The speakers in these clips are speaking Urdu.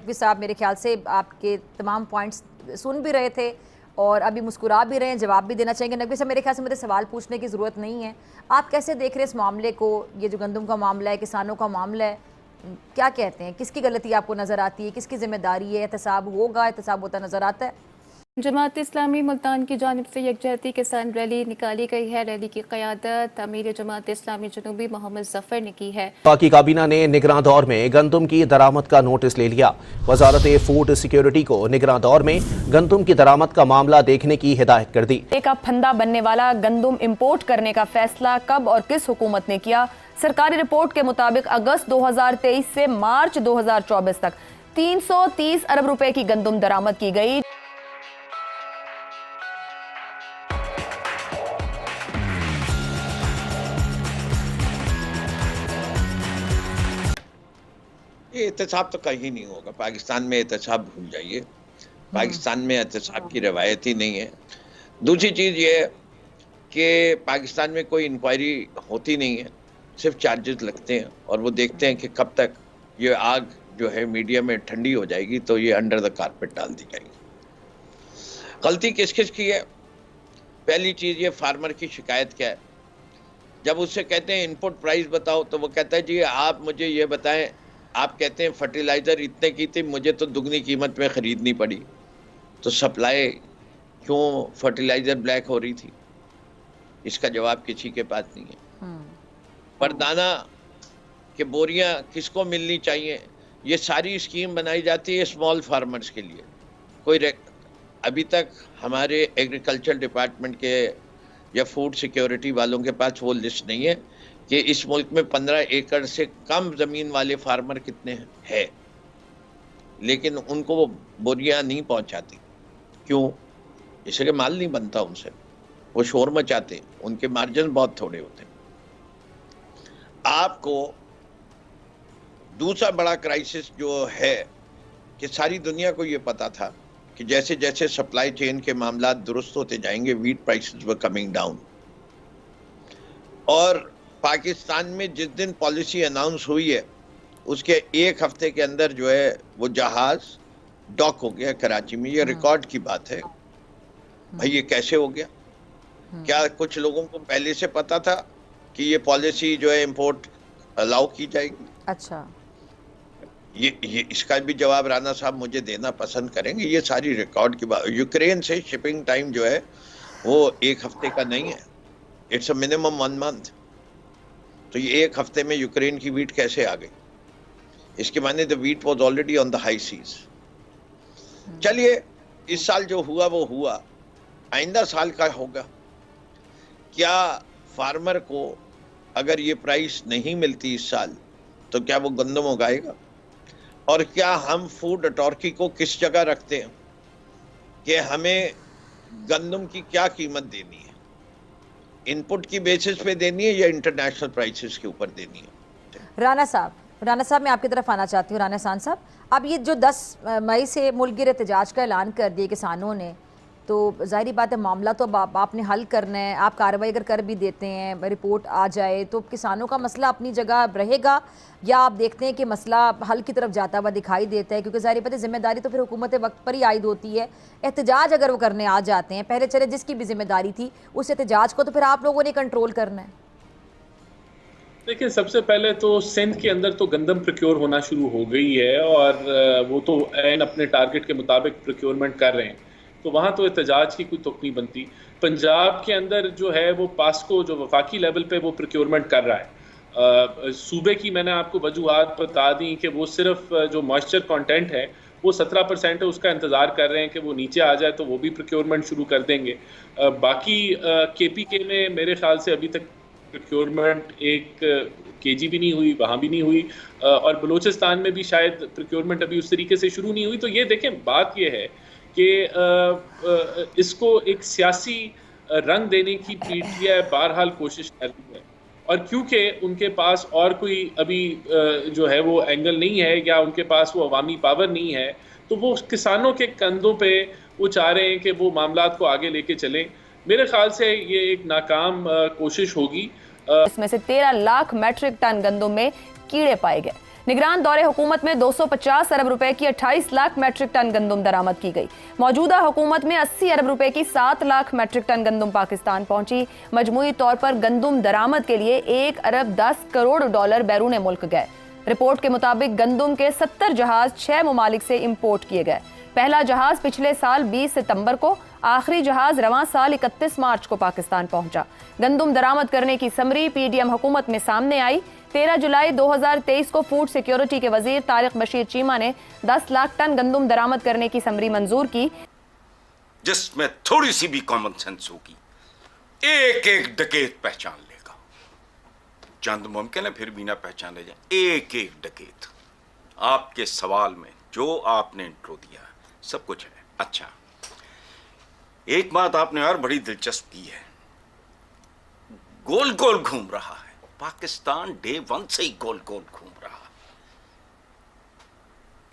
نقوی صاحب میرے خیال سے آپ کے تمام پوائنٹس سن بھی رہے تھے اور ابھی مسکرا بھی رہے ہیں, جواب بھی دینا چاہیں گے. نقوی صاحب میرے خیال سے مجھے سوال پوچھنے کی ضرورت نہیں ہے, آپ کیسے دیکھ رہے ہیں اس معاملے کو؟ یہ جو گندم کا معاملہ ہے, کسانوں کا معاملہ ہے, کیا کہتے ہیں, کس کی غلطی آپ کو نظر آتی ہے, کس کی ذمہ داری ہے؟ احتساب ہوگا, احتساب ہوتا نظر آتا ہے؟ جماعت اسلامی ملتان کی جانب سے یکجہتی کسان ریلی نکالی گئی ہے. ریلی کی قیادت امیر جماعت اسلامی جنوبی محمد ظفر نے کی ہے. وفاقی کابینہ نے نگراں دور میں گندم کی درآمد کا نوٹس لے لیا. وزارت فوڈ سیکیورٹی کو نگراں دور میں گندم کی درآمد کا معاملہ دیکھنے کی ہدایت کر دی. کا پھندا بننے والا گندم امپورٹ کرنے کا فیصلہ کب اور کس حکومت نے کیا؟ سرکاری رپورٹ کے مطابق اگست 2023 سے مارچ 2024 تک 330 ارب روپے کی گندم درآمد کی گئی. احتساب تو کہیں نہیں ہوگا. پاکستان میں احتساب بھول جائیے. پاکستان میں احتساب کی روایت ہی نہیں ہے. دوسری چیز یہ ہے کہ پاکستان میں کوئی انکوائری ہوتی نہیں ہے, صرف چارجز لگتے ہیں اور وہ دیکھتے ہیں کہ کب تک یہ آگ جو ہے میڈیا میں ٹھنڈی ہو جائے گی تو یہ انڈر دا کارپیٹ ڈال دی جائے گی. غلطی کس کس کی ہے؟ پہلی چیز یہ فارمر کی شکایت کیا ہے. جب اس سے کہتے ہیں انپٹ پرائز بتاؤ تو وہ کہتا ہے جی آپ مجھے یہ بتائیں, آپ کہتے ہیں فرٹیلائزر اتنے کی تھی, مجھے تو دگنی قیمت میں خریدنی پڑی, تو سپلائی کیوں فرٹیلائزر بلیک ہو رہی تھی؟ اس کا جواب کسی کے پاس نہیں ہے. پردانہ کہ بوریاں کس کو ملنی چاہیے, یہ ساری اسکیم بنائی جاتی ہے اسمال فارمرز کے لیے. کوئی ابھی تک ہمارے ایگریکلچر ڈپارٹمنٹ کے یا فوڈ سیکیورٹی والوں کے پاس وہ لسٹ نہیں ہے کہ اس ملک میں 15 ایکڑ سے کم زمین والے فارمر کتنے ہیں, لیکن ان کو وہ بوریاں نہیں پہنچاتی. کیوں؟ اس لیے مال نہیں بنتا ان سے, وہ شور مچاتے ہیں, ان کے مارجن بہت تھوڑے ہوتے ہیں. آپ کو دوسرا بڑا کرائسس جو ہے کہ ساری دنیا کو یہ پتا تھا کہ جیسے جیسے سپلائی چین کے معاملات درست ہوتے جائیں گے wheat prices were coming down, اور پاکستان میں جس دن پالیسی اناؤنس ہوئی ہے اس کے ایک ہفتے کے اندر جو ہے وہ جہاز ڈاک ہو گیا کراچی میں. یہ ریکارڈ کی بات ہے. بھائی یہ کیسے ہو گیا؟ کیا کچھ لوگوں کو پہلے سے پتا تھا کہ یہ پالیسی جو ہے امپورٹ الاؤ کی جائے گی؟ اچھا, یہ اس کا بھی جواب رانا صاحب مجھے دینا پسند کریں گے. یہ ساری ریکارڈ کی بات. یوکرین سے شپنگ ٹائم جو ہے وہ ایک ہفتے کا نہیں ہے, اٹس اے منیمم 1 month. تو یہ ایک ہفتے میں یوکرین کی ویٹ کیسے آ گئی؟ اس کے معنی the wheat was already on the high seas. چلیے اس سال جو ہوا وہ ہوا, آئندہ سال کا ہوگا. کیا فارمر کو اگر یہ پرائس نہیں ملتی اس سال تو کیا وہ گندم اگائے گا؟ اور کیا ہم فوڈ اتھارٹی کو کس جگہ رکھتے ہیں کہ ہمیں گندم کی کیا قیمت دینی ہے؟ انپٹ کی بیسس پہ دینی ہے یا انٹرنیشنل پرائسز کے اوپر دینی ہے؟ رانا صاحب میں آپ کی طرف آنا چاہتی ہوں. رانا احسان صاحب, اب یہ جو 10 مئی سے ملک گیر احتجاج کا اعلان کر دیا کسانوں نے, تو ظاہری بات ہے معاملہ تو آپ نے حل کرنا ہے. آپ کارروائی اگر کر بھی دیتے ہیں, رپورٹ آ جائے, تو کسانوں کا مسئلہ اپنی جگہ رہے گا یا آپ دیکھتے ہیں کہ مسئلہ حل کی طرف جاتا ہوا دکھائی دیتا ہے؟ کیونکہ ظاہری بات ہے ذمہ داری تو پھر حکومت وقت پر ہی عائد ہوتی ہے. احتجاج اگر وہ کرنے آ جاتے ہیں, پہلے چلے جس کی بھی ذمہ داری تھی اس احتجاج کو تو پھر آپ لوگوں نے کنٹرول کرنا ہے. دیکھیں, سب سے پہلے تو سندھ کے اندر تو گندم پروکیور ہونا شروع ہو گئی ہے اور وہ تو عین اپنے ٹارگٹ کے مطابق پروکیورمنٹ کر رہے ہیں, تو وہاں تو احتجاج کی کوئی تک نہیں بنتی. پنجاب کے اندر جو ہے وہ پاسکو جو وفاقی لیول پہ وہ پروکیورمنٹ کر رہا ہے. صوبے کی میں نے آپ کو وجوہات بتا دیں کہ وہ صرف جو موئسچر کانٹینٹ ہے وہ 17% ہے, اس کا انتظار کر رہے ہیں کہ وہ نیچے آ جائے تو وہ بھی پروکیورمنٹ شروع کر دیں گے. باقی کے پی کے میں میرے خیال سے ابھی تک پروکیورمنٹ 1 kg بھی نہیں ہوئی, وہاں بھی نہیں ہوئی, اور بلوچستان میں بھی شاید پروکیورمنٹ ابھی اس طریقے سے شروع نہیں ہوئی. تو یہ دیکھیں, بات یہ ہے کہ اس کو ایک سیاسی رنگ دینے کی پی ٹی آئی بہرحال کوشش کر رہی ہے, اور کیونکہ ان کے پاس اور کوئی ابھی جو ہے وہ اینگل نہیں ہے یا ان کے پاس وہ عوامی پاور نہیں ہے, تو وہ کسانوں کے کندھوں پہ وہ چاہ رہے ہیں کہ وہ معاملات کو آگے لے کے چلیں. میرے خیال سے یہ ایک ناکام کوشش ہوگی. اس میں سے 13 لاکھ میٹرک ٹن گندم میں کیڑے پائے گئے. نگران دور حکومت میں 250 ارب روپے کی 28 لاکھ میٹرک ٹن گندم درآمد کی گئی. موجودہ حکومت میں 80 ارب روپے کی 7 لاکھ میٹرک ٹن گندم پاکستان پہنچی. مجموعی طور پر گندم درآمد کے لیے 1 ارب 10 کروڑ ڈالر بیرون ملک گئے. رپورٹ کے مطابق گندم کے 70 جہاز 6 ممالک سے امپورٹ کیے گئے. پہلا جہاز پچھلے سال 20 ستمبر کو، آخری جہاز رواں سال 31 مارچ کو پاکستان پہنچا. گندم درآمد کرنے کی سمری پی ڈی ایم حکومت میں سامنے آئی. 13 جولائی 2023 کو فوڈ سیکیورٹی کے وزیر طارق بشیر چیمہ نے 10 لاکھ ٹن گندم درآمد کرنے کی سمری منظور کی، جس میں تھوڑی سی بھی کامن سینس ہوگی. ایک ایک ڈکیت پہچان لے گا. چند ممکن ہے پھر بھی نہ پہچانے جائیں. ایک ایک ڈکیت. آپ کے سوال میں جو آپ نے انٹرو دیا سب کچھ ہے. اچھا، ایک بات آپ نے اور بڑی دلچسپ کی ہے. گول گول گھوم رہا ہے پاکستان. ڈے 1 سے ہی گول گول گھوم رہا.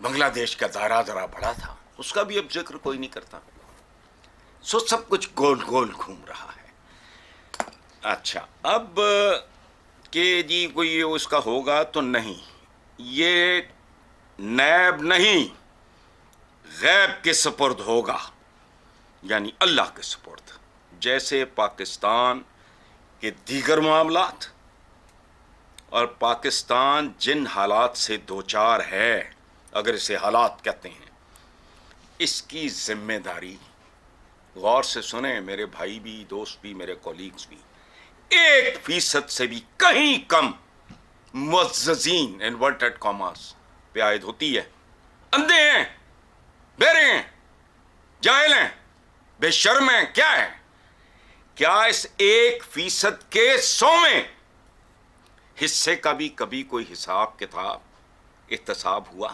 بنگلہ دیش کا دائرہ ذرا بڑا تھا، اس کا بھی اب ذکر کوئی نہیں کرتا. سو سب کچھ گول گول گھوم رہا ہے. اچھا، اب کہ جی کوئی اس کا ہوگا تو نہیں، یہ نیب نہیں، غیب کے سپرد ہوگا، یعنی اللہ کے سپرد. جیسے پاکستان کے دیگر معاملات اور پاکستان جن حالات سے دوچار ہے، اگر اسے حالات کہتے ہیں، اس کی ذمہ داری غور سے سنیں میرے بھائی بھی، دوست بھی، میرے کولیگز بھی. 1% سے بھی کہیں کم معززین انورٹڈ کاماس پہ عائد ہوتی ہے. اندھے ہیں، بہرے ہیں، جاہل ہیں، بے شرم ہیں، کیا ہے؟ کیا اس 1% کے 100ویں حصے کا بھی کبھی کوئی حساب کتاب احتساب ہوا؟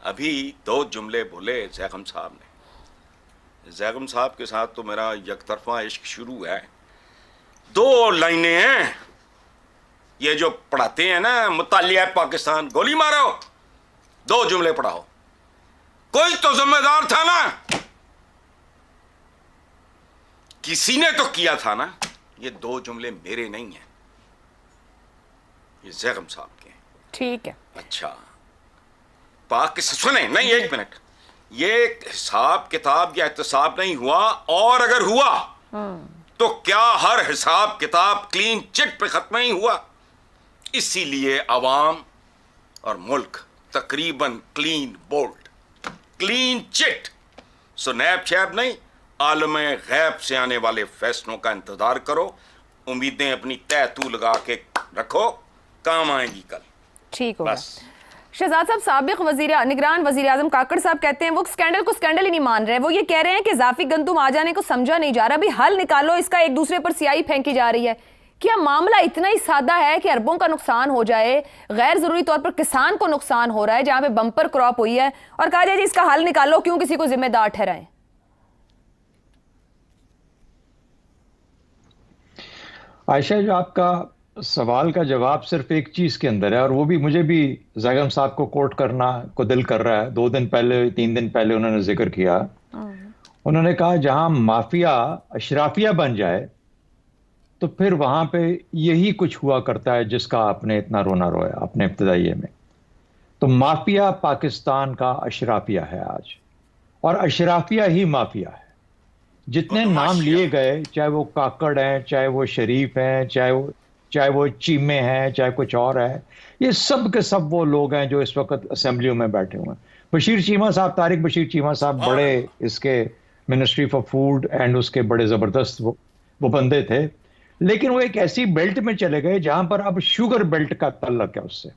ابھی 2 جملے بولے زیغم صاحب نے. زیغم صاحب کے ساتھ تو میرا یک طرفہ عشق شروع ہے. 2 لائنیں ہیں یہ جو پڑھاتے ہیں نا، مطالعہ پاکستان، گولی مارو، 2 جملے پڑھاؤ. کوئی تو ذمہ دار تھا نا، کسی نے تو کیا تھا نا. یہ 2 جملے میرے نہیں ہیں، یہ زیغم صاحب کے ہیں. ٹھیک ہے. اچھا، سنیں، نہیں 1 منٹ. یہ حساب کتاب یا احتساب نہیں ہوا، اور اگر ہوا تو کیا ہر حساب کتاب کلین چٹ پہ ختم نہیں ہوا؟ اسی لیے عوام اور ملک تقریباً کلین بولڈ، کلین چٹ. سو نیب شیب نہیں، عالم غیب سے آنے والے فیصلوں کا انتظار کرو. امیدیں اپنی تہ تو لگا کے رکھو، کام آئیں گی کل. ٹھیک ہوگا. بس. شہزاد صاحب، سابق نگران وزیر اعظم کاکڑ صاحب کہتے ہیں وہ اسکینڈل کو اسکینڈل ہی نہیں مان رہے. وہ یہ کہہ رہے ہیں کہ اضافی گندم آ جانے کو سمجھا نہیں جا رہا، بھی حل نکالو اس کا. ایک دوسرے پر سیاہی پھینکی جا رہی ہے. کیا معاملہ اتنا ہی سادہ ہے کہ اربوں کا نقصان ہو جائے، غیر ضروری طور پر کسان کو نقصان ہو رہا ہے جہاں پہ بمپر کراپ ہوئی ہے، اور کہا جائے جی اس کا حل نکالو، کیوں کسی کو ذمہ دار ٹھہرائیں؟ عائشہ، جو آپ کا سوال کا جواب صرف ایک چیز کے اندر ہے، اور وہ بھی مجھے بھی زیغم صاحب کو کوٹ کرنا کو دل کر رہا ہے. 2 دن پہلے 3 دن پہلے انہوں نے ذکر کیا. انہوں نے کہا جہاں مافیا اشرافیہ بن جائے تو پھر وہاں پہ یہی کچھ ہوا کرتا ہے جس کا آپ نے اتنا رونا رویا اپنے ابتدائیے میں. تو مافیا پاکستان کا اشرافیہ ہے آج، اور اشرافیہ ہی مافیا ہے. جتنے نام لیے گئے، چاہے وہ کاکڑ ہیں، چاہے وہ شریف ہیں، چاہے وہ چیمے ہیں، چاہے کچھ اور ہے، یہ سب کے سب وہ لوگ ہیں جو اس وقت اسمبلیوں میں بیٹھے ہوئے ہیں. بشیر چیمہ صاحب، طارق بشیر چیمہ صاحب بڑے اس کے منسٹری فار فوڈ اینڈ اس کے بڑے زبردست وہ بندے تھے، لیکن وہ ایک ایسی بیلٹ میں چلے گئے جہاں پر اب شوگر بیلٹ کا تعلق ہے اس سے.